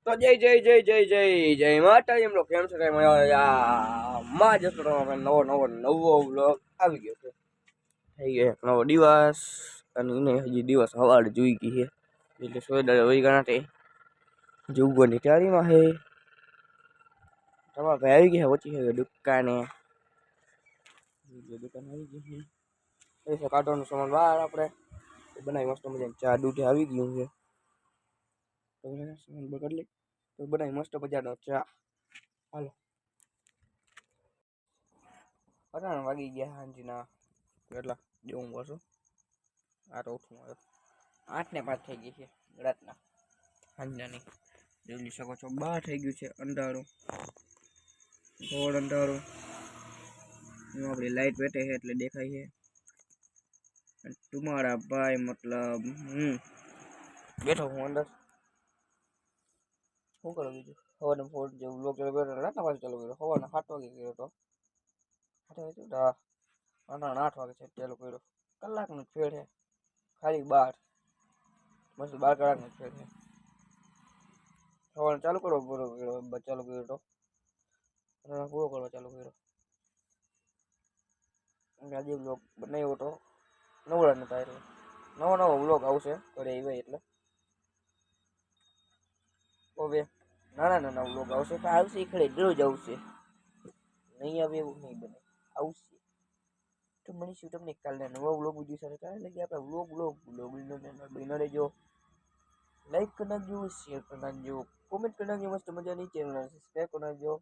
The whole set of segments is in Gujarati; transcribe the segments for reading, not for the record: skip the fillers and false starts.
તો જય માતાજી એમ કેમ છે માં જતો નવો વ્લોગ આવી ગયો છે થઈ ગયો એક નવો દિવસ અને એને હજી દિવસ સવારે જોઈ ગઈ છે એટલે સોયદાર વહી ગયા નથી જોગવાની તૈયારીમાં છે તમારા ભાઈ આવી ગયા ઓછી છે દુકાને દુકાન આવી ગઈ છે પૈસા કાઢવાનું સામાન બહાર આપણે બનાવી મસ્ત મજા ચા દૂધ આવી ગયું છે સામાન બગાડ લે તો બનાવી મસ્ત મજાનો ચા હાલો અટાણા વાગી ગયા હાંજના કેટલા જેવું વર્ષો આ તો ઉઠું આવ્યો 8:05 થઈ ગઈ છે રાતના હાંજનાની જોઈ શકો છો બહાર થઈ ગયું છે અંધારું ઘોર અંધારું આપણી લાઈટ બેઠે છે એટલે દેખાય છે તમારા ભાઈ મતલબ બેઠો હું અંદર શું કરો બીજું સવારનો ફોન જેવું બ્લોગ ચાલુ કર્યો રાતના પાછું ચાલુ કર્યો સવારના 7 વાગે કર્યો હતો 8 વાગે છે ચાલુ કર્યો કલાકનો ફેર છે ખાલી 12 બસ 12 કલાકનો ફેર છે સવારનો ચાલુ કરો ચાલુ કર્યો તો પૂરો કરવા ચાલુ કર્યો આજે બ્લોગ બનાવ્યો હતો નવડા નતા એટલે નવો બ્લોગ આવશે ઘરે આવ્યા એટલે હવે નાના બ્લોગ આવશે પણ આવશે ખડે દરરોજ આવશે નહીં આવે એવું નહીં બને આવશે તો મળીશું તમને કાલના નવા વ્લોગ વિડીયો સાથે ત્યારે લગી આપણે વ્લોગ બની રહેજો લાઈક કરી નાખજો શેર કરી નાખજો કોમેન્ટ કરી નાખજો મસ્ત મજાની ચેનલ સબસ્ક્રાઈબ કરી નાખજો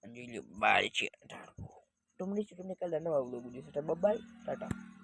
જોઈ લો બાય છે તો મળીશું તમને કાલના નવા વ્લોગ વિડીયો સાથે બાય ટાટા